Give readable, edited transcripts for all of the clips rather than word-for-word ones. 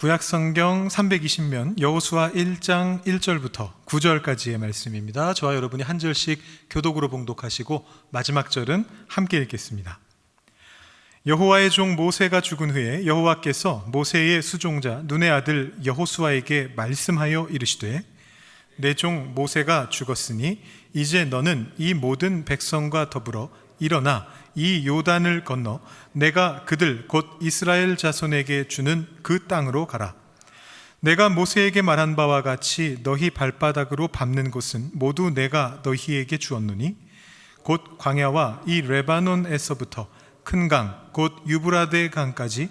구약성경 320면 여호수아 1장 1절부터 9절까지의 말씀입니다. 저와 여러분이 한 절씩 교독으로 봉독하시고 마지막 절은 함께 읽겠습니다. 여호와의 종 모세가 죽은 후에 여호와께서 모세의 수종자 눈의 아들 여호수아에게 말씀하여 이르시되 내 종 모세가 죽었으니 이제 너는 이 모든 백성과 더불어 일어나 이 요단을 건너 내가 그들 곧 이스라엘 자손에게 주는 그 땅으로 가라. 내가 모세에게 말한 바와 같이 너희 발바닥으로 밟는 곳은 모두 내가 너희에게 주었노니 곧 광야와 이 레바논에서부터 큰 강 곧 유브라데 강까지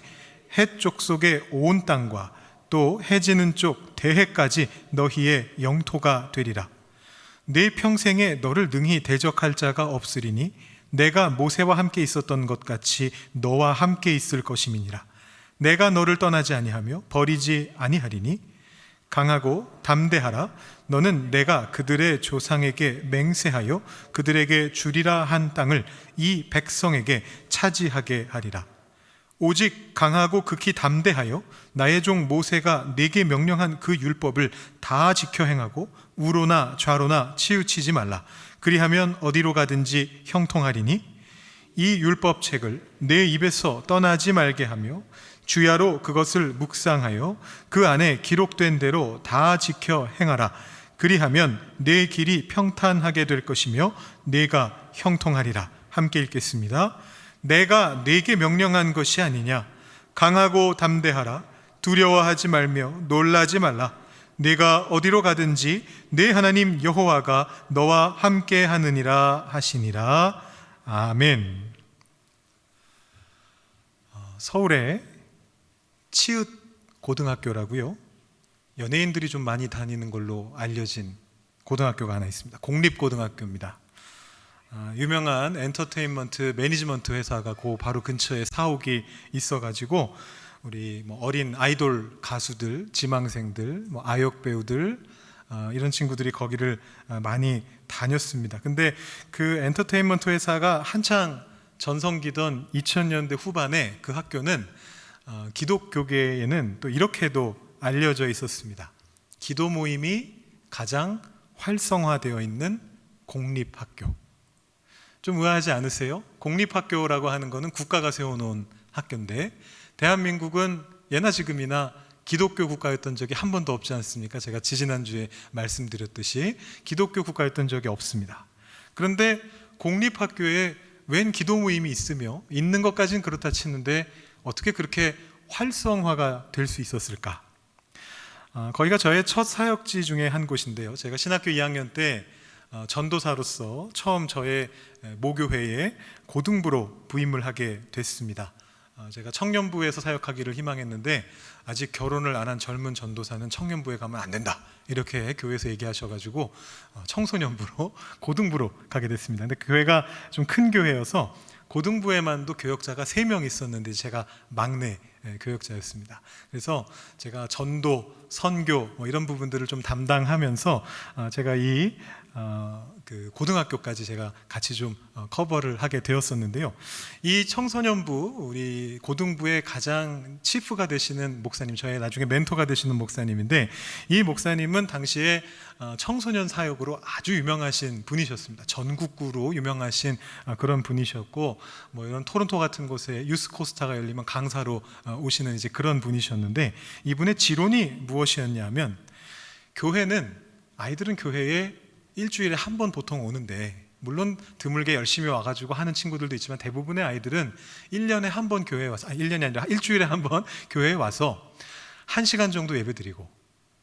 해 족속의 온 땅과 또 해 지는 쪽 대해까지 너희의 영토가 되리라. 내 평생에 너를 능히 대적할 자가 없으리니 내가 모세와 함께 있었던 것 같이 너와 함께 있을 것임이니라. 내가 너를 떠나지 아니하며 버리지 아니하리니 강하고 담대하라. 너는 내가 그들의 조상에게 맹세하여 그들에게 주리라 한 땅을 이 백성에게 차지하게 하리라. 오직 강하고 극히 담대하여 나의 종 모세가 네게 명령한 그 율법을 다 지켜 행하고 우로나 좌로나 치우치지 말라. 그리하면 어디로 가든지 형통하리니 이 율법책을 내 입에서 떠나지 말게 하며 주야로 그것을 묵상하여 그 안에 기록된 대로 다 지켜 행하라. 그리하면 내 길이 평탄하게 될 것이며 내가 형통하리라. 함께 읽겠습니다. 내가 네게 명령한 것이 아니냐. 강하고 담대하라. 두려워하지 말며 놀라지 말라. 네가 어디로 가든지 내 하나님 여호와가 너와 함께 하느니라 하시니라. 아멘. 서울에 치읓 고등학교라고요, 연예인들이 좀 많이 다니는 걸로 알려진 고등학교가 하나 있습니다. 공립고등학교입니다. 유명한 엔터테인먼트 매니지먼트 회사가 그 바로 근처에 사옥이 있어가지고 우리 어린 아이돌 가수들, 지망생들, 아역 배우들 이런 친구들이 거기를 많이 다녔습니다. 근데 그 엔터테인먼트 회사가 한창 전성기던 2000년대 후반에 그 학교는 기독교계에는 또 이렇게도 알려져 있었습니다. 기도 모임이 가장 활성화되어 있는 공립학교. 좀 의아하지 않으세요? 공립학교라고 하는 것은 국가가 세워놓은 학교인데 대한민국은 예나 지금이나 기독교 국가였던 적이 한 번도 없지 않습니까? 제가 지지난주에 말씀드렸듯이 기독교 국가였던 적이 없습니다. 그런데 공립학교에 웬 기도 모임이 있으며 있는 것까지는 그렇다 치는데 어떻게 그렇게 활성화가 될 수 있었을까? 거기가 저의 첫 사역지 중에 한 곳인데요. 제가 신학교 2학년 때 전도사로서 처음 저의 모교회에 고등부로 부임을 하게 됐습니다. 제가 청년부에서 사역하기를 희망했는데 아직 결혼을 안 한 젊은 전도사는 청년부에 가면 안 된다 이렇게 교회에서 얘기하셔가지고 청소년부로 고등부로 가게 됐습니다. 근데 교회가 좀 큰 교회여서 고등부에만도 교역자가 3명 있었는데 제가 막내 교역자였습니다. 그래서 제가 전도, 선교 이런 부분들을 좀 담당하면서 제가 그 고등학교까지 제가 같이 좀 커버를 하게 되었었는데요. 이 청소년부, 우리 고등부의 가장 치프가 되시는 목사님, 저의 나중에 멘토가 되시는 목사님인데 이 목사님은 당시에 청소년 사역으로 아주 유명하신 분이셨습니다. 전국구로 유명하신 그런 분이셨고 이런 토론토 같은 곳에 유스코스타가 열리면 강사로 오시는 이제 그런 분이셨는데 이분의 지론이 무엇이었냐면 교회는 아이들은 교회에 일주일에 한 번 보통 오는데 물론 드물게 열심히 와가지고 하는 친구들도 있지만 대부분의 아이들은 1년에 한 번 교회에 와서 1년이 아니라 일주일에 한 번 교회에 와서 1시간 정도 예배드리고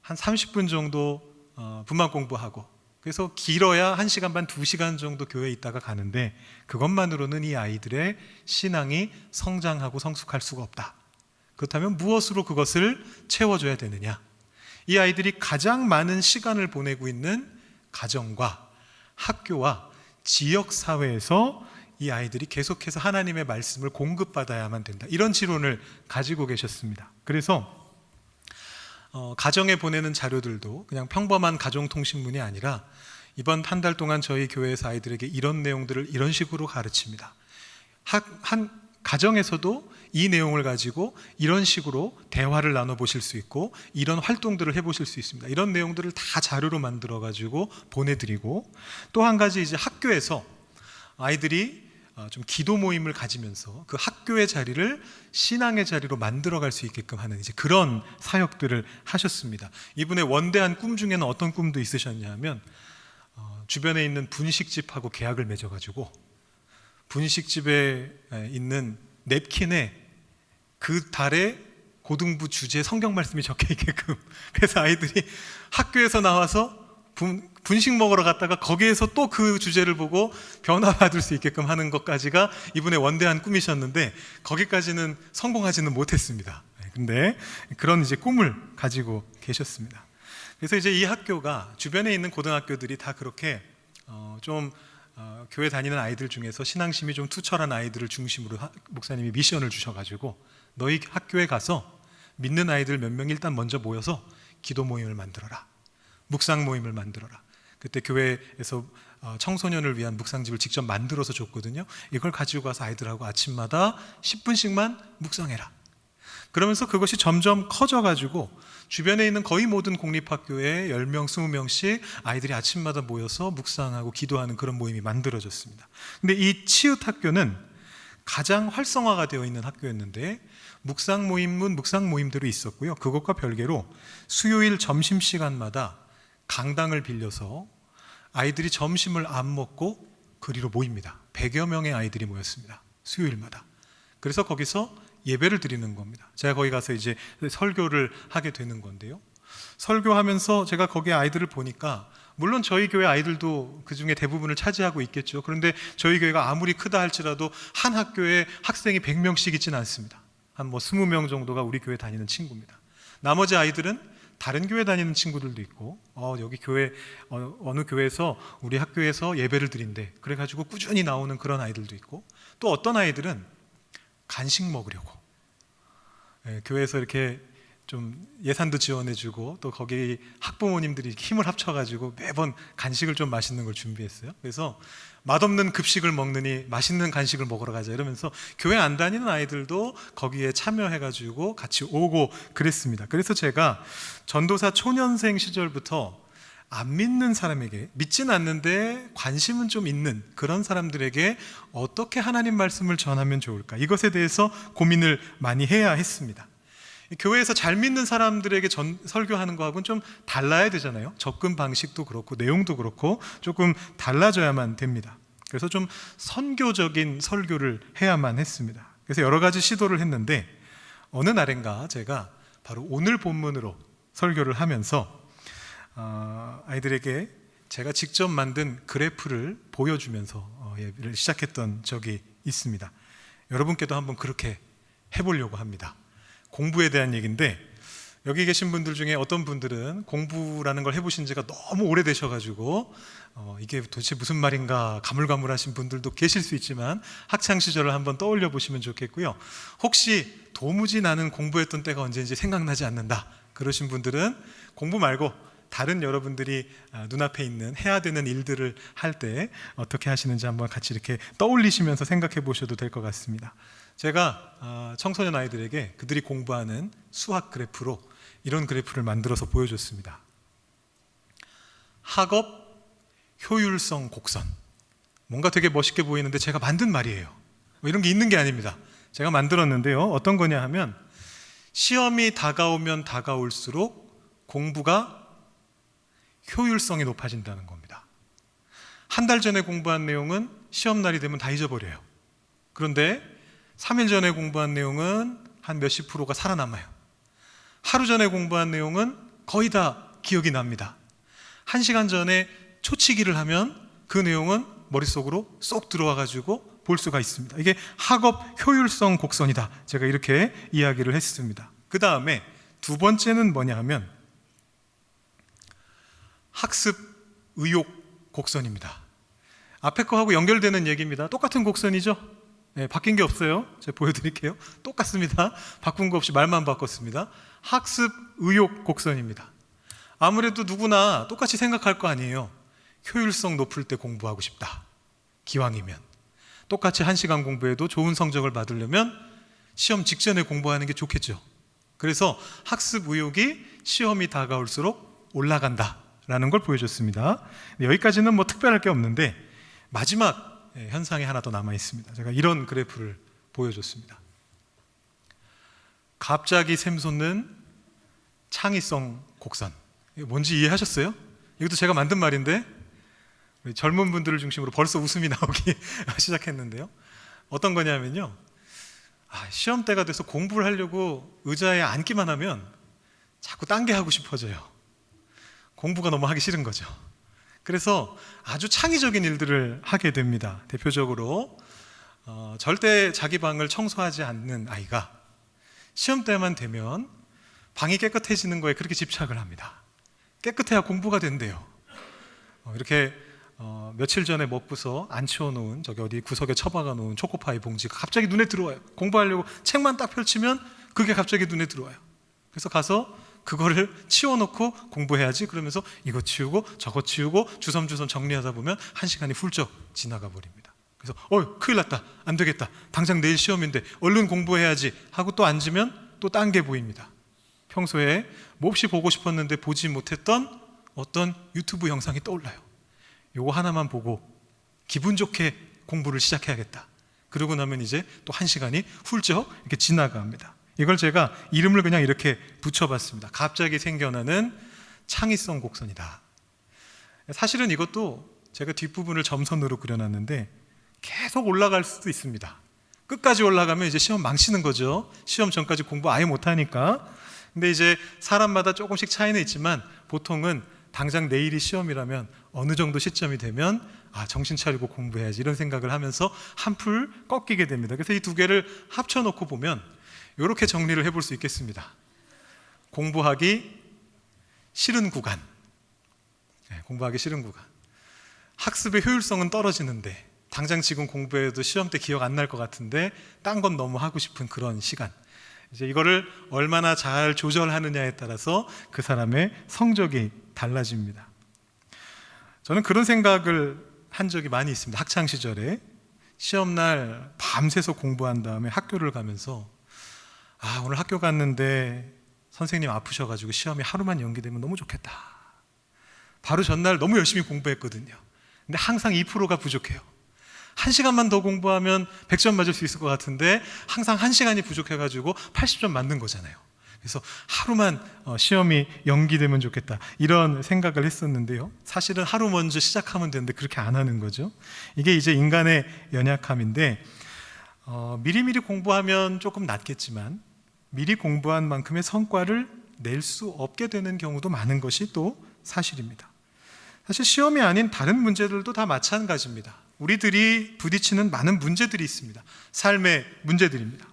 한 30분 정도 분만 공부하고 그래서 길어야 1시간 반 2시간 정도 교회에 있다가 가는데 그것만으로는 이 아이들의 신앙이 성장하고 성숙할 수가 없다. 그렇다면 무엇으로 그것을 채워줘야 되느냐? 이 아이들이 가장 많은 시간을 보내고 있는 가정과 학교와 지역사회에서 이 아이들이 계속해서 하나님의 말씀을 공급받아야만 된다. 이런 지론을 가지고 계셨습니다. 그래서 가정에 보내는 자료들도 그냥 평범한 가정통신문이 아니라 이번 한 달 동안 저희 교회에서 아이들에게 이런 내용들을 이런 식으로 가르칩니다. 한 가정에서도 이 내용을 가지고 이런 식으로 대화를 나눠보실 수 있고 이런 활동들을 해보실 수 있습니다. 이런 내용들을 다 자료로 만들어 가지고 보내드리고, 또 한 가지 이제 학교에서 아이들이 좀 기도 모임을 가지면서 그 학교의 자리를 신앙의 자리로 만들어갈 수 있게끔 하는 이제 그런 사역들을 하셨습니다. 이분의 원대한 꿈 중에는 어떤 꿈도 있으셨냐면 주변에 있는 분식집하고 계약을 맺어가지고 분식집에 있는 냅킨에 그 달에 고등부 주제 성경 말씀이 적혀 있게끔, 그래서 아이들이 학교에서 나와서 분식 먹으러 갔다가 거기에서 또 그 주제를 보고 변화받을 수 있게끔 하는 것까지가 이분의 원대한 꿈이셨는데 거기까지는 성공하지는 못했습니다. 근데 그런 이제 꿈을 가지고 계셨습니다. 그래서 이제 이 학교가 주변에 있는 고등학교들이 다 그렇게 교회 다니는 아이들 중에서 신앙심이 좀 투철한 아이들을 중심으로 목사님이 미션을 주셔가지고 너희 학교에 가서 믿는 아이들 몇 명 일단 먼저 모여서 기도 모임을 만들어라, 묵상 모임을 만들어라. 그때 교회에서 청소년을 위한 묵상집을 직접 만들어서 줬거든요. 이걸 가지고 가서 아이들하고 아침마다 10분씩만 묵상해라. 그러면서 그것이 점점 커져가지고 주변에 있는 거의 모든 공립학교에 10명, 20명씩 아이들이 아침마다 모여서 묵상하고 기도하는 그런 모임이 만들어졌습니다. 근데 이 치읓학교는 가장 활성화가 되어 있는 학교였는데 묵상 모임은 묵상 모임대로 있었고요. 그것과 별개로 수요일 점심시간마다 강당을 빌려서 아이들이 점심을 안 먹고 그리로 모입니다. 100여 명의 아이들이 모였습니다. 수요일마다. 그래서 거기서 예배를 드리는 겁니다. 제가 거기 가서 이제 설교를 하게 되는 건데요. 설교하면서 제가 거기 아이들을 보니까 물론 저희 교회 아이들도 그 중에 대부분을 차지하고 있겠죠. 그런데 저희 교회가 아무리 크다 할지라도 한 학교에 학생이 100명씩 있지는 않습니다. 한 20명 정도가 우리 교회 다니는 친구입니다. 나머지 아이들은 다른 교회 다니는 친구들도 있고 여기 교회 어느 교회에서 우리 학교에서 예배를 드린대 그래가지고 꾸준히 나오는 그런 아이들도 있고, 또 어떤 아이들은 간식 먹으려고 교회에서 이렇게 좀 예산도 지원해주고 또 거기 학부모님들이 힘을 합쳐가지고 매번 간식을 좀 맛있는 걸 준비했어요. 그래서 맛없는 급식을 먹느니 맛있는 간식을 먹으러 가자 이러면서 교회 안 다니는 아이들도 거기에 참여해가지고 같이 오고 그랬습니다. 그래서 제가 전도사 초년생 시절부터 안 믿는 사람에게, 믿진 않는데 관심은 좀 있는 그런 사람들에게 어떻게 하나님 말씀을 전하면 좋을까, 이것에 대해서 고민을 많이 해야 했습니다. 교회에서 잘 믿는 사람들에게 설교하는 거하고는 좀 달라야 되잖아요. 접근 방식도 그렇고 내용도 그렇고 조금 달라져야만 됩니다. 그래서 좀 선교적인 설교를 해야만 했습니다. 그래서 여러 가지 시도를 했는데 어느 날인가 제가 바로 오늘 본문으로 설교를 하면서 아이들에게 제가 직접 만든 그래프를 보여주면서 예배를 시작했던 적이 있습니다. 여러분께도 한번 그렇게 해보려고 합니다. 공부에 대한 얘기인데 여기 계신 분들 중에 어떤 분들은 공부라는 걸 해보신 지가 너무 오래되셔가지고 이게 도대체 무슨 말인가 가물가물하신 분들도 계실 수 있지만 학창시절을 한번 떠올려 보시면 좋겠고요. 혹시 도무지 나는 공부했던 때가 언제인지 생각나지 않는다 그러신 분들은 공부 말고 다른 여러분들이 눈앞에 있는 해야 되는 일들을 할 때 어떻게 하시는지 한번 같이 이렇게 떠올리시면서 생각해 보셔도 될 것 같습니다. 제가 청소년 아이들에게 그들이 공부하는 수학 그래프로 이런 그래프를 만들어서 보여줬습니다. 학업 효율성 곡선. 뭔가 되게 멋있게 보이는데 제가 만든 말이에요. 이런 게 있는 게 아닙니다. 제가 만들었는데요. 어떤 거냐 하면 시험이 다가오면 다가올수록 공부가 효율성이 높아진다는 겁니다. 한 달 전에 공부한 내용은 시험날이 되면 다 잊어버려요. 그런데 3일 전에 공부한 내용은 한 몇십 프로가 살아남아요. 하루 전에 공부한 내용은 거의 다 기억이 납니다. 1시간 전에 초치기를 하면 그 내용은 머릿속으로 쏙 들어와가지고 볼 수가 있습니다. 이게 학업 효율성 곡선이다. 제가 이렇게 이야기를 했습니다. 그 다음에 두 번째는 뭐냐 하면 학습 의욕 곡선입니다. 앞에 거하고 연결되는 얘기입니다. 똑같은 곡선이죠? 네, 바뀐 게 없어요. 제가 보여드릴게요. 똑같습니다. 바꾼 거 없이 말만 바꿨습니다. 학습 의욕 곡선입니다. 아무래도 누구나 똑같이 생각할 거 아니에요. 효율성 높을 때 공부하고 싶다. 기왕이면. 똑같이 1시간 공부해도 좋은 성적을 받으려면 시험 직전에 공부하는 게 좋겠죠. 그래서 학습 의욕이 시험이 다가올수록 올라간다라는 걸 보여줬습니다. 여기까지는 뭐 특별할 게 없는데 마지막 현상이 하나 더 남아 있습니다. 제가 이런 그래프를 보여줬습니다. 갑자기 샘솟는 창의성 곡선. 이거 뭔지 이해하셨어요? 이것도 제가 만든 말인데 젊은 분들을 중심으로 벌써 웃음이 나오기 시작했는데요. 어떤 거냐면요, 시험 때가 돼서 공부를 하려고 의자에 앉기만 하면 자꾸 딴 게 하고 싶어져요. 공부가 너무 하기 싫은 거죠. 그래서 아주 창의적인 일들을 하게 됩니다. 대표적으로 절대 자기 방을 청소하지 않는 아이가 시험 때만 되면 방이 깨끗해지는 거에 그렇게 집착을 합니다. 깨끗해야 공부가 된대요. 이렇게 며칠 전에 먹고서 안 치워놓은 저기 어디 구석에 처박아 놓은 초코파이 봉지가 갑자기 눈에 들어와요. 공부하려고 책만 딱 펼치면 그게 갑자기 눈에 들어와요. 그래서 가서 그거를 치워놓고 공부해야지 그러면서 이거 치우고 저거 치우고 주섬주섬 정리하다 보면 1시간이 훌쩍 지나가 버립니다. 그래서 큰일 났다, 안 되겠다, 당장 내일 시험인데 얼른 공부해야지 하고 또 앉으면 또 딴 게 보입니다. 평소에 몹시 보고 싶었는데 보지 못했던 어떤 유튜브 영상이 떠올라요. 요거 하나만 보고 기분 좋게 공부를 시작해야겠다. 그러고 나면 이제 또 1시간이 훌쩍 이렇게 지나갑니다. 이걸 제가 이름을 그냥 이렇게 붙여봤습니다. 갑자기 생겨나는 창의성 곡선이다. 사실은 이것도 제가 뒷부분을 점선으로 그려놨는데 계속 올라갈 수도 있습니다. 끝까지 올라가면 이제 시험 망치는 거죠. 시험 전까지 공부 아예 못하니까. 근데 이제 사람마다 조금씩 차이는 있지만 보통은 당장 내일이 시험이라면 어느 정도 시점이 되면 정신 차리고 공부해야지 이런 생각을 하면서 한풀 꺾이게 됩니다. 그래서 이 두 개를 합쳐놓고 보면 이렇게 정리를 해볼 수 있겠습니다. 공부하기 싫은 구간, 공부하기 싫은 구간. 학습의 효율성은 떨어지는데 당장 지금 공부해도 시험 때 기억 안 날 것 같은데 딴 건 너무 하고 싶은 그런 시간. 이제 이거를 얼마나 잘 조절하느냐에 따라서 그 사람의 성적이 달라집니다. 저는 그런 생각을 한 적이 많이 있습니다. 학창 시절에 시험날 밤새서 공부한 다음에 학교를 가면서 오늘 학교 갔는데 선생님 아프셔가지고 시험이 하루만 연기되면 너무 좋겠다. 바로 전날 너무 열심히 공부했거든요. 근데 항상 2%가 부족해요. 1시간만 더 공부하면 100점 맞을 수 있을 것 같은데 항상 1시간이 부족해가지고 80점 맞는 거잖아요. 그래서 하루만 시험이 연기되면 좋겠다 이런 생각을 했었는데요. 사실은 하루 먼저 시작하면 되는데 그렇게 안 하는 거죠. 이게 이제 인간의 연약함인데 미리미리 공부하면 조금 낫겠지만 미리 공부한 만큼의 성과를 낼 수 없게 되는 경우도 많은 것이 또 사실입니다. 사실 시험이 아닌 다른 문제들도 다 마찬가지입니다. 우리들이 부딪히는 많은 문제들이 있습니다. 삶의 문제들입니다.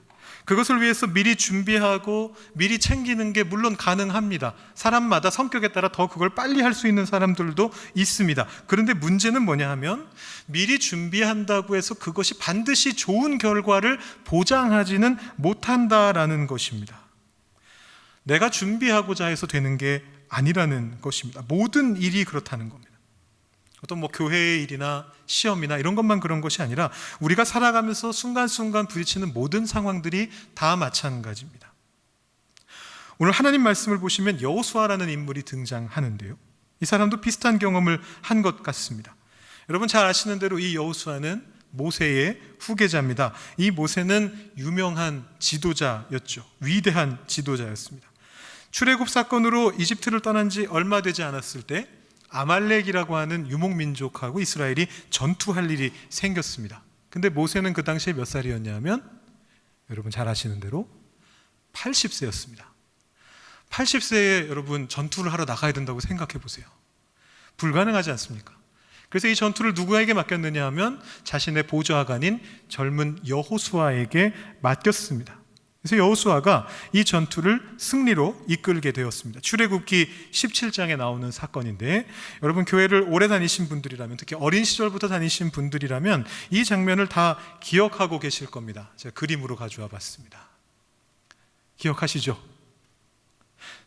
그것을 위해서 미리 준비하고 미리 챙기는 게 물론 가능합니다. 사람마다 성격에 따라 더 그걸 빨리 할 수 있는 사람들도 있습니다. 그런데 문제는 뭐냐 하면 미리 준비한다고 해서 그것이 반드시 좋은 결과를 보장하지는 못한다라는 것입니다. 내가 준비하고자 해서 되는 게 아니라는 것입니다. 모든 일이 그렇다는 겁니다. 어떤 교회의 일이나 시험이나 이런 것만 그런 것이 아니라 우리가 살아가면서 순간순간 부딪히는 모든 상황들이 다 마찬가지입니다. 오늘 하나님 말씀을 보시면 여호수아라는 인물이 등장하는데요. 이 사람도 비슷한 경험을 한 것 같습니다. 여러분 잘 아시는 대로 이 여호수아는 모세의 후계자입니다. 이 모세는 유명한 지도자였죠. 위대한 지도자였습니다. 출애굽 사건으로 이집트를 떠난 지 얼마 되지 않았을 때 아말렉이라고 하는 유목민족하고 이스라엘이 전투할 일이 생겼습니다. 근데 모세는 그 당시에 몇 살이었냐면 여러분 잘 아시는 대로 80세였습니다. 80세에 여러분 전투를 하러 나가야 된다고 생각해 보세요. 불가능하지 않습니까? 그래서 이 전투를 누구에게 맡겼느냐 하면 자신의 보좌관인 젊은 여호수아에게 맡겼습니다. 그래서 여호수아가 이 전투를 승리로 이끌게 되었습니다. 출애굽기 17장에 나오는 사건인데 여러분 교회를 오래 다니신 분들이라면 특히 어린 시절부터 다니신 분들이라면 이 장면을 다 기억하고 계실 겁니다. 제가 그림으로 가져와 봤습니다. 기억하시죠?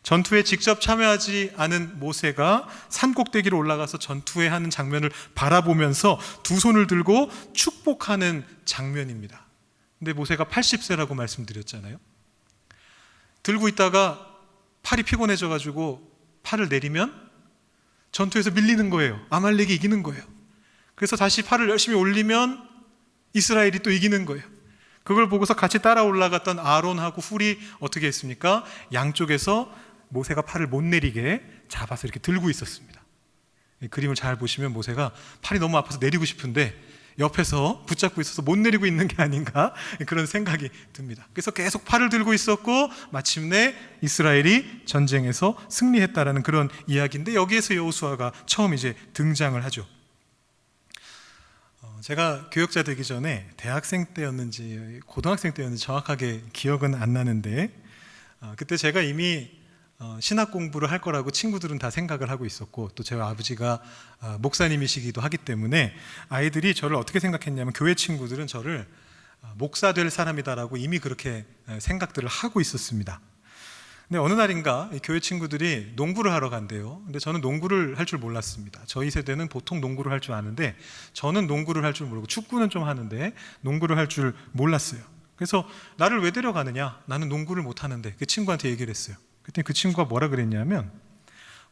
전투에 직접 참여하지 않은 모세가 산꼭대기로 올라가서 전투에 하는 장면을 바라보면서 두 손을 들고 축복하는 장면입니다. 근데 모세가 80세라고 말씀드렸잖아요. 들고 있다가 팔이 피곤해져가지고 팔을 내리면 전투에서 밀리는 거예요. 아말렉이 이기는 거예요. 그래서 다시 팔을 열심히 올리면 이스라엘이 또 이기는 거예요. 그걸 보고서 같이 따라 올라갔던 아론하고 훌이 어떻게 했습니까? 양쪽에서 모세가 팔을 못 내리게 잡아서 이렇게 들고 있었습니다. 이 그림을 잘 보시면 모세가 팔이 너무 아파서 내리고 싶은데 옆에서 붙잡고 있어서 못 내리고 있는 게 아닌가 그런 생각이 듭니다. 그래서 계속 팔을 들고 있었고 마침내 이스라엘이 전쟁에서 승리했다라는 그런 이야기인데, 여기에서 여호수아가 처음 이제 등장을 하죠. 제가 교역자 되기 전에 대학생 때였는지 고등학생 때였는지 정확하게 기억은 안 나는데, 그때 제가 이미 신학 공부를 할 거라고 친구들은 다 생각을 하고 있었고, 또 저희 아버지가 목사님이시기도 하기 때문에 아이들이 저를 어떻게 생각했냐면, 교회 친구들은 저를 목사 될 사람이다라고 이미 그렇게 생각들을 하고 있었습니다. 근데 어느 날인가 교회 친구들이 농구를 하러 간대요. 근데 저는 농구를 할 줄 몰랐습니다. 저희 세대는 보통 농구를 할 줄 아는데 저는 농구를 할 줄 모르고, 축구는 좀 하는데 농구를 할 줄 몰랐어요. 그래서 나를 왜 데려가느냐, 나는 농구를 못 하는데, 그 친구한테 얘기를 했어요. 그때 그 친구가 뭐라 그랬냐면,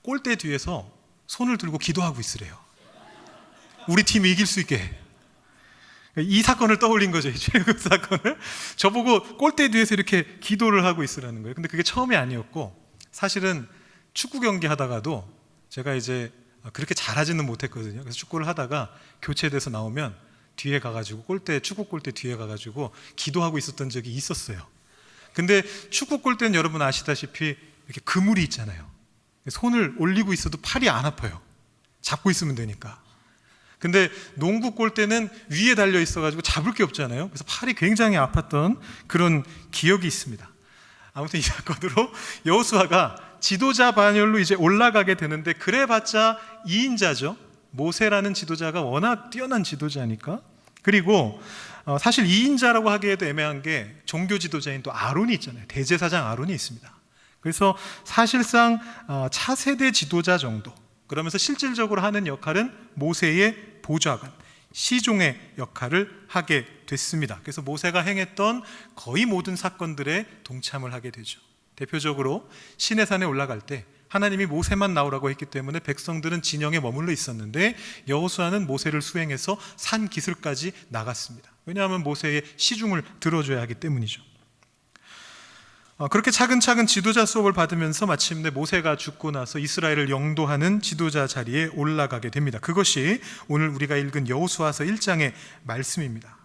골대 뒤에서 손을 들고 기도하고 있으래요. 우리 팀이 이길 수 있게. 이 사건을 떠올린 거죠, 이 최고 사건을. 저보고 골대 뒤에서 이렇게 기도를 하고 있으라는 거예요. 근데 그게 처음이 아니었고, 사실은 축구 경기 하다가도 제가 이제 그렇게 잘하지는 못했거든요. 그래서 축구를 하다가 교체돼서 나오면 뒤에 가가지고 축구 골대 뒤에 가가지고 기도하고 있었던 적이 있었어요. 근데 축구 골대는 여러분 아시다시피 이렇게 그물이 있잖아요. 손을 올리고 있어도 팔이 안 아파요. 잡고 있으면 되니까. 근데 농구 골대는 위에 달려 있어가지고 잡을 게 없잖아요. 그래서 팔이 굉장히 아팠던 그런 기억이 있습니다. 아무튼 이 사건으로 여호수아가 지도자 반열로 이제 올라가게 되는데, 그래봤자 2인자죠. 모세라는 지도자가 워낙 뛰어난 지도자니까. 그리고 사실 2인자라고 하기에도 애매한 게, 종교 지도자인 또 아론이 있잖아요. 대제사장 아론이 있습니다. 그래서 사실상 차세대 지도자 정도, 그러면서 실질적으로 하는 역할은 모세의 보좌관, 시종의 역할을 하게 됐습니다. 그래서 모세가 행했던 거의 모든 사건들에 동참을 하게 되죠. 대표적으로 시내산에 올라갈 때 하나님이 모세만 나오라고 했기 때문에 백성들은 진영에 머물러 있었는데, 여호수아는 모세를 수행해서 산 기슭까지 나갔습니다. 왜냐하면 모세의 시중을 들어줘야 하기 때문이죠. 그렇게 차근차근 지도자 수업을 받으면서 마침내 모세가 죽고 나서 이스라엘을 영도하는 지도자 자리에 올라가게 됩니다. 그것이 오늘 우리가 읽은 여호수아서 1장의 말씀입니다.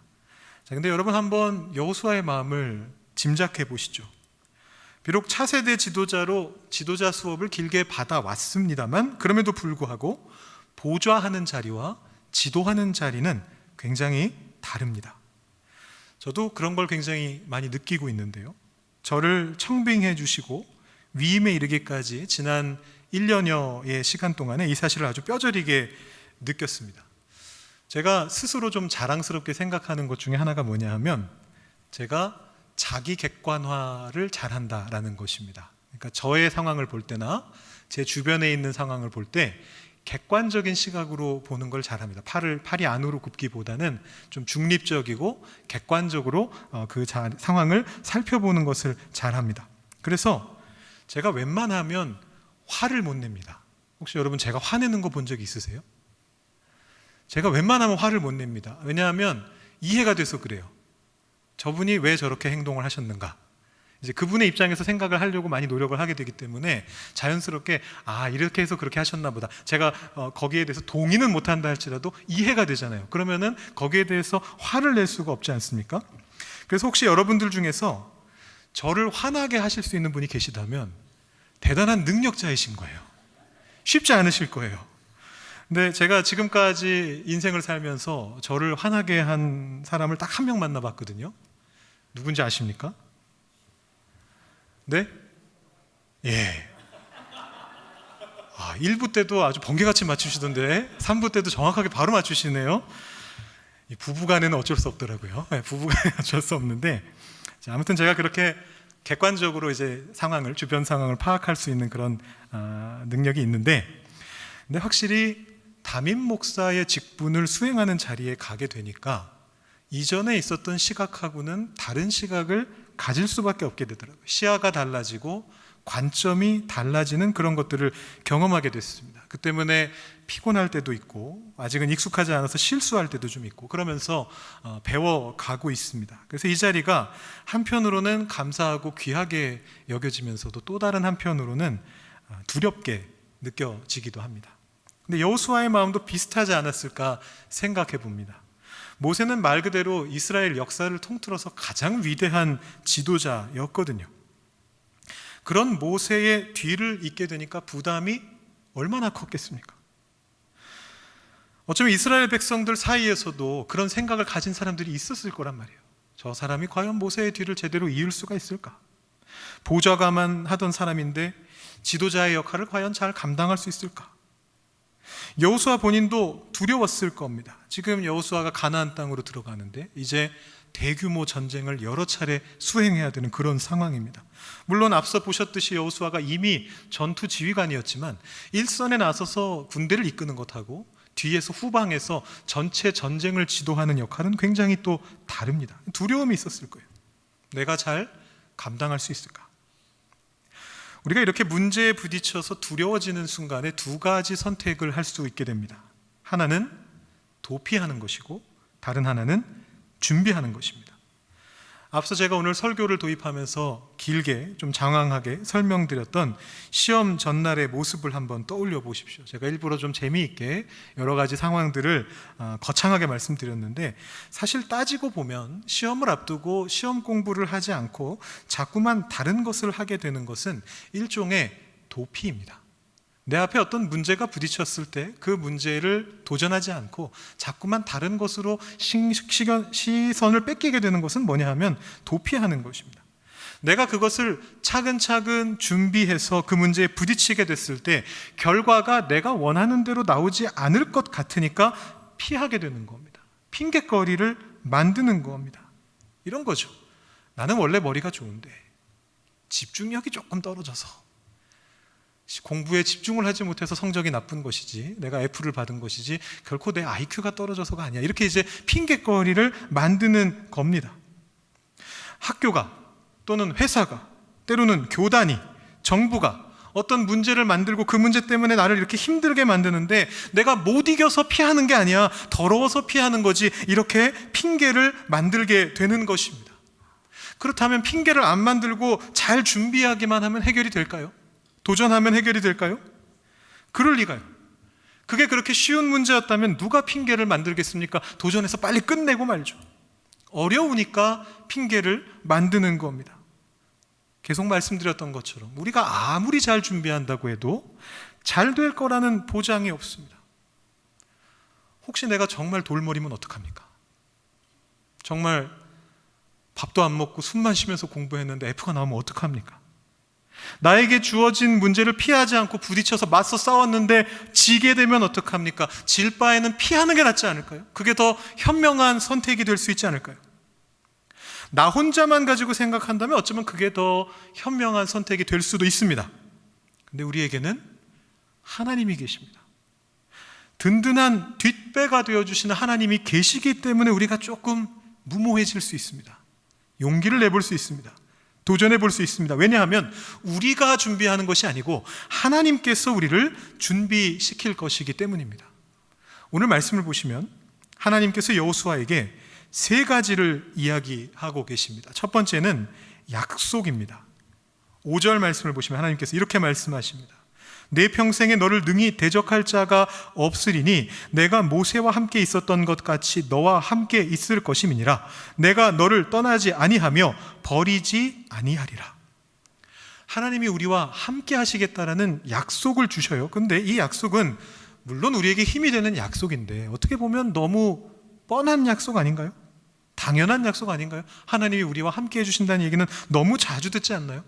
자, 근데 여러분 한번 여호수아의 마음을 짐작해 보시죠. 비록 차세대 지도자로 지도자 수업을 길게 받아왔습니다만, 그럼에도 불구하고 보좌하는 자리와 지도하는 자리는 굉장히 다릅니다. 저도 그런 걸 굉장히 많이 느끼고 있는데요. 저를 청빙해 주시고 위임에 이르기까지 지난 1년여의 시간 동안에 이 사실을 아주 뼈저리게 느꼈습니다. 제가 스스로 좀 자랑스럽게 생각하는 것 중에 하나가 뭐냐 하면, 제가 자기 객관화를 잘한다라는 것입니다. 그러니까 저의 상황을 볼 때나 제 주변에 있는 상황을 볼 때 객관적인 시각으로 보는 걸 잘합니다. 팔이 안으로 굽기보다는 좀 중립적이고 객관적으로 그 상황을 살펴보는 것을 잘합니다. 그래서 제가 웬만하면 화를 못 냅니다. 혹시 여러분 제가 화내는 거 본 적 있으세요? 제가 웬만하면 화를 못 냅니다. 왜냐하면 이해가 돼서 그래요. 저분이 왜 저렇게 행동을 하셨는가, 이제 그분의 입장에서 생각을 하려고 많이 노력을 하게 되기 때문에 자연스럽게 이렇게 해서 그렇게 하셨나 보다, 제가 거기에 대해서 동의는 못한다 할지라도 이해가 되잖아요. 그러면은 거기에 대해서 화를 낼 수가 없지 않습니까? 그래서 혹시 여러분들 중에서 저를 화나게 하실 수 있는 분이 계시다면 대단한 능력자이신 거예요. 쉽지 않으실 거예요. 근데 제가 지금까지 인생을 살면서 저를 화나게 한 사람을 딱 한 명 만나봤거든요. 누군지 아십니까? 네? 예. 1부 때도 아주 번개같이 맞추시던데 3부 때도 정확하게 바로 맞추시네요. 이 부부간에는 어쩔 수 없더라고요. 부부간에는 어쩔 수 없는데, 자, 아무튼 제가 그렇게 객관적으로 이제 주변 상황을 파악할 수 있는 그런 능력이 있는데, 근데 확실히 담임 목사의 직분을 수행하는 자리에 가게 되니까 이전에 있었던 시각하고는 다른 시각을 가질 수밖에 없게 되더라고요. 시야가 달라지고 관점이 달라지는 그런 것들을 경험하게 됐습니다. 그 때문에 피곤할 때도 있고 아직은 익숙하지 않아서 실수할 때도 좀 있고 그러면서 배워가고 있습니다. 그래서 이 자리가 한편으로는 감사하고 귀하게 여겨지면서도 또 다른 한편으로는 두렵게 느껴지기도 합니다. 근데 여호수아의 마음도 비슷하지 않았을까 생각해 봅니다. 모세는 말 그대로 이스라엘 역사를 통틀어서 가장 위대한 지도자였거든요. 그런 모세의 뒤를 잇게 되니까 부담이 얼마나 컸겠습니까? 어쩌면 이스라엘 백성들 사이에서도 그런 생각을 가진 사람들이 있었을 거란 말이에요. 저 사람이 과연 모세의 뒤를 제대로 이을 수가 있을까? 보좌관만 하던 사람인데 지도자의 역할을 과연 잘 감당할 수 있을까? 여호수아 본인도 두려웠을 겁니다. 지금 여호수아가 가나안 땅으로 들어가는데 이제 대규모 전쟁을 여러 차례 수행해야 되는 그런 상황입니다. 물론 앞서 보셨듯이 여호수아가 이미 전투 지휘관이었지만 일선에 나서서 군대를 이끄는 것하고 뒤에서 후방에서 전체 전쟁을 지도하는 역할은 굉장히 또 다릅니다. 두려움이 있었을 거예요. 내가 잘 감당할 수 있을까? 우리가 이렇게 문제에 부딪혀서 두려워지는 순간에 두 가지 선택을 할 수 있게 됩니다. 하나는 도피하는 것이고 다른 하나는 준비하는 것입니다. 앞서 제가 오늘 설교를 도입하면서 길게 좀 장황하게 설명드렸던 시험 전날의 모습을 한번 떠올려 보십시오. 제가 일부러 좀 재미있게 여러 가지 상황들을 거창하게 말씀드렸는데 사실 따지고 보면 시험을 앞두고 시험 공부를 하지 않고 자꾸만 다른 것을 하게 되는 것은 일종의 도피입니다. 내 앞에 어떤 문제가 부딪혔을 때 그 문제를 도전하지 않고 자꾸만 다른 것으로 시선을 뺏기게 되는 것은 뭐냐 하면 도피하는 것입니다. 내가 그것을 차근차근 준비해서 그 문제에 부딪히게 됐을 때 결과가 내가 원하는 대로 나오지 않을 것 같으니까 피하게 되는 겁니다. 핑곗거리를 만드는 겁니다. 이런 거죠. 나는 원래 머리가 좋은데 집중력이 조금 떨어져서 공부에 집중을 하지 못해서 성적이 나쁜 것이지 내가 F를 받은 것이지 결코 내 IQ가 떨어져서가 아니야. 이렇게 이제 핑곗거리를 만드는 겁니다. 학교가 또는 회사가 때로는 교단이 정부가 어떤 문제를 만들고 그 문제 때문에 나를 이렇게 힘들게 만드는데 내가 못 이겨서 피하는 게 아니야. 더러워서 피하는 거지. 이렇게 핑계를 만들게 되는 것입니다. 그렇다면 핑계를 안 만들고 잘 준비하기만 하면 해결이 될까요? 도전하면 해결이 될까요? 그럴 리가요. 그게 그렇게 쉬운 문제였다면 누가 핑계를 만들겠습니까? 도전해서 빨리 끝내고 말죠. 어려우니까 핑계를 만드는 겁니다. 계속 말씀드렸던 것처럼 우리가 아무리 잘 준비한다고 해도 잘 될 거라는 보장이 없습니다. 혹시 내가 정말 돌머리면 어떡합니까? 정말 밥도 안 먹고 숨만 쉬면서 공부했는데 F가 나오면 어떡합니까? 나에게 주어진 문제를 피하지 않고 부딪혀서 맞서 싸웠는데 지게 되면 어떡합니까? 질 바에는 피하는 게 낫지 않을까요? 그게 더 현명한 선택이 될 수 있지 않을까요? 나 혼자만 가지고 생각한다면 어쩌면 그게 더 현명한 선택이 될 수도 있습니다. 근데 우리에게는 하나님이 계십니다. 든든한 뒷배가 되어주시는 하나님이 계시기 때문에 우리가 조금 무모해질 수 있습니다. 용기를 내볼 수 있습니다. 도전해 볼 수 있습니다. 왜냐하면 우리가 준비하는 것이 아니고 하나님께서 우리를 준비시킬 것이기 때문입니다. 오늘 말씀을 보시면 하나님께서 여호수아에게 세 가지를 이야기하고 계십니다. 첫 번째는 약속입니다. 5절 말씀을 보시면 하나님께서 이렇게 말씀하십니다. 내 평생에 너를 능히 대적할 자가 없으리니 내가 모세와 함께 있었던 것 같이 너와 함께 있을 것임이니라. 내가 너를 떠나지 아니하며 버리지 아니하리라. 하나님이 우리와 함께 하시겠다라는 약속을 주셔요. 근데 이 약속은 물론 우리에게 힘이 되는 약속인데 어떻게 보면 너무 뻔한 약속 아닌가요? 당연한 약속 아닌가요? 하나님이 우리와 함께 해주신다는 얘기는 너무 자주 듣지 않나요?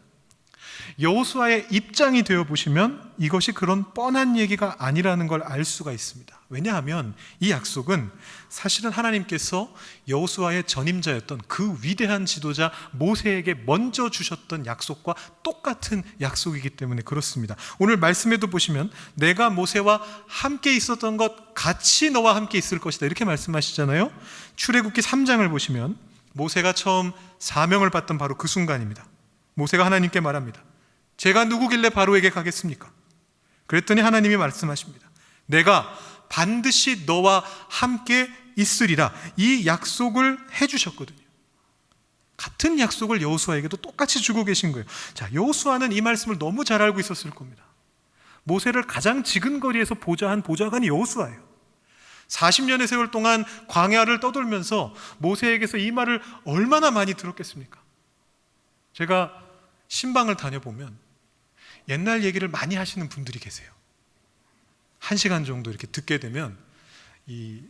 여호수아의 입장이 되어 보시면 이것이 그런 뻔한 얘기가 아니라는 걸 알 수가 있습니다. 왜냐하면 이 약속은 사실은 하나님께서 여호수아의 전임자였던 그 위대한 지도자 모세에게 먼저 주셨던 약속과 똑같은 약속이기 때문에 그렇습니다. 오늘 말씀에도 보시면 내가 모세와 함께 있었던 것 같이 너와 함께 있을 것이다 이렇게 말씀하시잖아요. 출애굽기 3장을 보시면 모세가 처음 사명을 받던 바로 그 순간입니다. 모세가 하나님께 말합니다. 제가 누구길래 바로에게 가겠습니까? 그랬더니 하나님이 말씀하십니다. 내가 반드시 너와 함께 있으리라. 이 약속을 해주셨거든요. 같은 약속을 여호수아에게도 똑같이 주고 계신 거예요. 자, 여호수아는 이 말씀을 너무 잘 알고 있었을 겁니다. 모세를 가장 지근거리에서 보좌한 보좌관이 여호수아예요. 40년의 세월 동안 광야를 떠돌면서 모세에게서 이 말을 얼마나 많이 들었겠습니까? 제가 신방을 다녀보면 옛날 얘기를 많이 하시는 분들이 계세요. 1시간 정도 이렇게 듣게 되면 이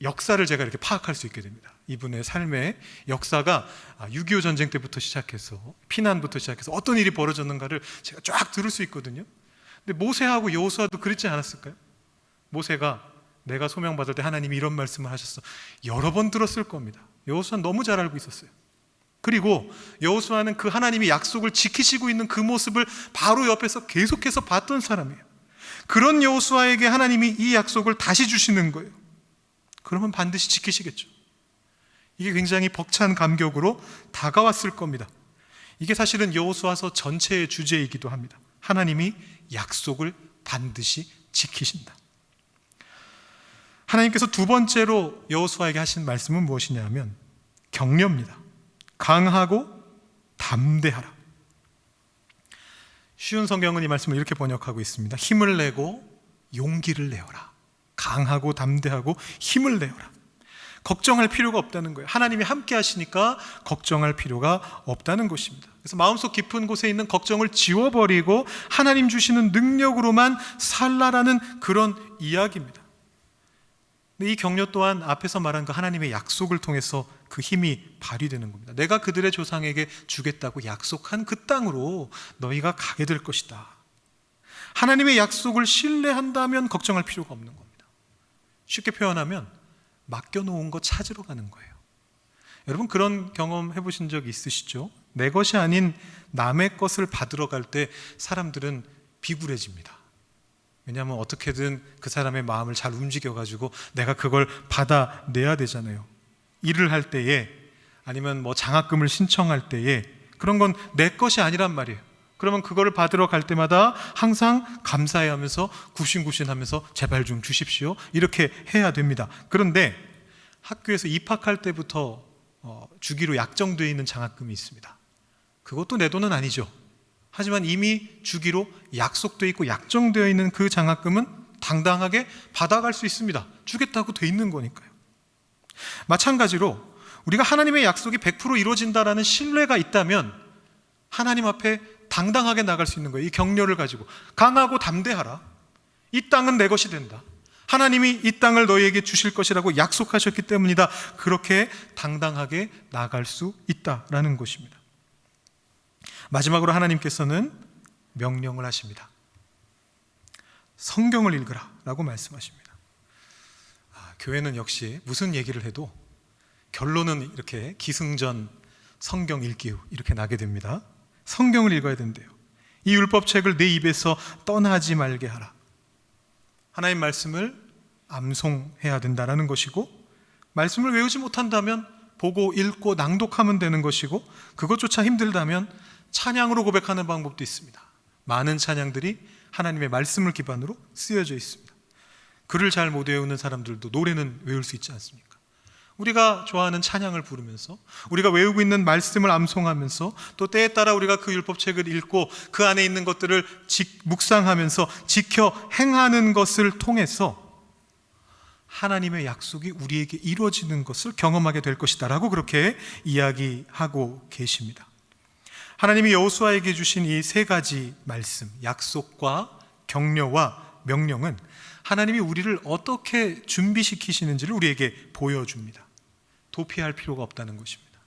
역사를 제가 이렇게 파악할 수 있게 됩니다. 이분의 삶의 역사가 6.25 전쟁 때부터 시작해서 피난부터 시작해서 어떤 일이 벌어졌는가를 제가 쫙 들을 수 있거든요. 근데 모세하고 여호수아도 그랬지 않았을까요? 모세가 내가 소명받을 때 하나님이 이런 말씀을 하셨어. 여러 번 들었을 겁니다. 여호수아는 너무 잘 알고 있었어요. 그리고 여호수아는 그 하나님이 약속을 지키시고 있는 그 모습을 바로 옆에서 계속해서 봤던 사람이에요. 그런 여호수아에게 하나님이 이 약속을 다시 주시는 거예요. 그러면 반드시 지키시겠죠. 이게 굉장히 벅찬 감격으로 다가왔을 겁니다. 이게 사실은 여호수아서 전체의 주제이기도 합니다. 하나님이 약속을 반드시 지키신다. 하나님께서 두 번째로 여호수아에게 하신 말씀은 무엇이냐면 격려입니다. 강하고 담대하라. 쉬운 성경은 이 말씀을 이렇게 번역하고 있습니다. 힘을 내고 용기를 내어라. 강하고 담대하고 힘을 내어라. 걱정할 필요가 없다는 거예요. 하나님이 함께 하시니까 걱정할 필요가 없다는 것입니다. 그래서 마음속 깊은 곳에 있는 걱정을 지워버리고 하나님 주시는 능력으로만 살라라는 그런 이야기입니다. 이 격려 또한 앞에서 말한 그 하나님의 약속을 통해서 그 힘이 발휘되는 겁니다. 내가 그들의 조상에게 주겠다고 약속한 그 땅으로 너희가 가게 될 것이다. 하나님의 약속을 신뢰한다면 걱정할 필요가 없는 겁니다. 쉽게 표현하면 맡겨놓은 거 찾으러 가는 거예요. 여러분 그런 경험 해보신 적 있으시죠? 내 것이 아닌 남의 것을 받으러 갈 때 사람들은 비굴해집니다. 왜냐하면 어떻게든 그 사람의 마음을 잘 움직여가지고 내가 그걸 받아내야 되잖아요. 일을 할 때에 아니면 뭐 장학금을 신청할 때에 그런 건 내 것이 아니란 말이에요. 그러면 그거를 받으러 갈 때마다 항상 감사해하면서 굽신굽신하면서 제발 좀 주십시오 이렇게 해야 됩니다. 그런데 학교에서 입학할 때부터 주기로 약정되어 있는 장학금이 있습니다. 그것도 내 돈은 아니죠. 하지만 이미 주기로 약속되어 있고 약정되어 있는 그 장학금은 당당하게 받아갈 수 있습니다. 주겠다고 돼 있는 거니까요. 마찬가지로 우리가 하나님의 약속이 100% 이루어진다라는 신뢰가 있다면 하나님 앞에 당당하게 나갈 수 있는 거예요. 이 격려를 가지고 강하고 담대하라. 이 땅은 내 것이 된다. 하나님이 이 땅을 너희에게 주실 것이라고 약속하셨기 때문이다. 그렇게 당당하게 나갈 수 있다라는 것입니다. 마지막으로 하나님께서는 명령을 하십니다. 성경을 읽으라 라고 말씀하십니다. 교회는 역시 무슨 얘기를 해도 결론은 이렇게 기승전 성경 읽기 이렇게 나게 됩니다. 성경을 읽어야 된대요. 이 율법책을 내 입에서 떠나지 말게 하라. 하나님 말씀을 암송해야 된다라는 것이고, 말씀을 외우지 못한다면 보고 읽고 낭독하면 되는 것이고, 그것조차 힘들다면 찬양으로 고백하는 방법도 있습니다. 많은 찬양들이 하나님의 말씀을 기반으로 쓰여져 있습니다. 글을 잘 못 외우는 사람들도 노래는 외울 수 있지 않습니까? 우리가 좋아하는 찬양을 부르면서 우리가 외우고 있는 말씀을 암송하면서 또 때에 따라 우리가 그 율법책을 읽고 그 안에 있는 것들을 묵상하면서 지켜 행하는 것을 통해서 하나님의 약속이 우리에게 이루어지는 것을 경험하게 될 것이다 라고 그렇게 이야기하고 계십니다. 하나님이 여호수아에게 주신 이 세 가지 말씀, 약속과 격려와 명령은 하나님이 우리를 어떻게 준비시키시는지를 우리에게 보여줍니다. 도피할 필요가 없다는 것입니다.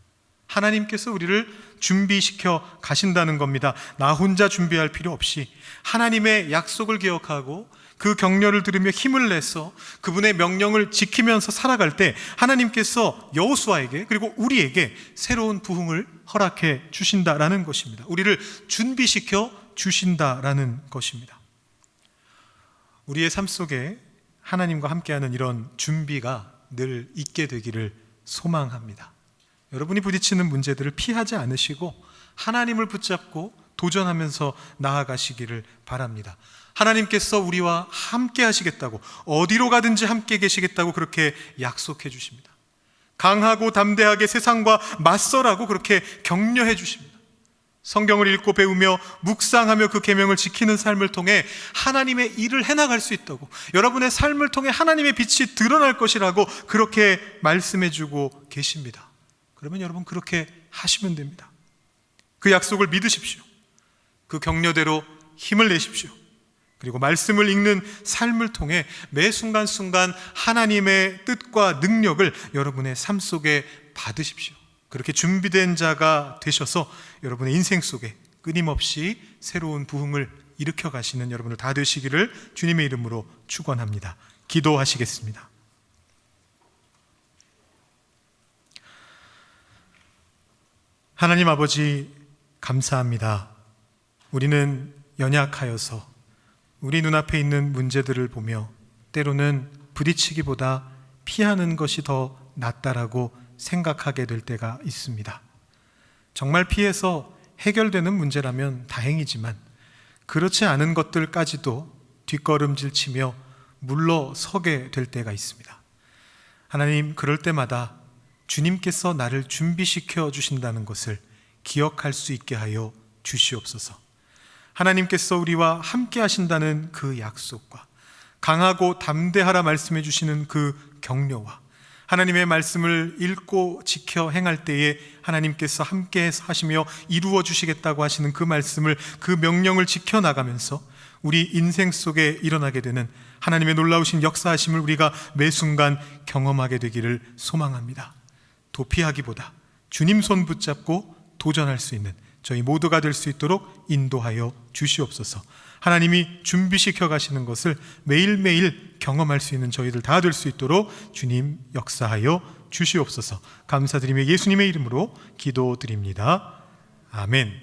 하나님께서 우리를 준비시켜 가신다는 겁니다. 나 혼자 준비할 필요 없이 하나님의 약속을 기억하고 그 격려를 들으며 힘을 내서 그분의 명령을 지키면서 살아갈 때 하나님께서 여호수아에게 그리고 우리에게 새로운 부흥을 허락해 주신다라는 것입니다. 우리를 준비시켜 주신다라는 것입니다. 우리의 삶 속에 하나님과 함께하는 이런 준비가 늘 있게 되기를 소망합니다. 여러분이 부딪히는 문제들을 피하지 않으시고 하나님을 붙잡고 도전하면서 나아가시기를 바랍니다. 하나님께서 우리와 함께 하시겠다고, 어디로 가든지 함께 계시겠다고 그렇게 약속해 주십니다. 강하고 담대하게 세상과 맞서라고 그렇게 격려해 주십니다. 성경을 읽고 배우며 묵상하며 그 계명을 지키는 삶을 통해 하나님의 일을 해나갈 수 있다고, 여러분의 삶을 통해 하나님의 빛이 드러날 것이라고 그렇게 말씀해 주고 계십니다. 그러면 여러분 그렇게 하시면 됩니다. 그 약속을 믿으십시오. 그 격려대로 힘을 내십시오. 그리고 말씀을 읽는 삶을 통해 매 순간순간 하나님의 뜻과 능력을 여러분의 삶 속에 받으십시오. 그렇게 준비된 자가 되셔서 여러분의 인생 속에 끊임없이 새로운 부흥을 일으켜 가시는 여러분들 다 되시기를 주님의 이름으로 축원합니다. 기도하시겠습니다. 하나님 아버지, 감사합니다. 우리는 연약하여서 우리 눈앞에 있는 문제들을 보며 때로는 부딪히기보다 피하는 것이 더 낫다라고 생각하게 될 때가 있습니다. 정말 피해서 해결되는 문제라면 다행이지만 그렇지 않은 것들까지도 뒷걸음질 치며 물러서게 될 때가 있습니다. 하나님, 그럴 때마다 주님께서 나를 준비시켜 주신다는 것을 기억할 수 있게 하여 주시옵소서. 하나님께서 우리와 함께 하신다는 그 약속과 강하고 담대하라 말씀해 주시는 그 격려와 하나님의 말씀을 읽고 지켜 행할 때에 하나님께서 함께 하시며 이루어 주시겠다고 하시는 그 말씀을, 그 명령을 지켜나가면서 우리 인생 속에 일어나게 되는 하나님의 놀라우신 역사하심을 우리가 매 순간 경험하게 되기를 소망합니다. 도피하기보다 주님 손 붙잡고 도전할 수 있는 저희 모두가 될 수 있도록 인도하여 주시옵소서. 하나님이 준비시켜 가시는 것을 매일매일 경험할 수 있는 저희들 다 될 수 있도록 주님 역사하여 주시옵소서. 감사드리며 예수님의 이름으로 기도드립니다. 아멘.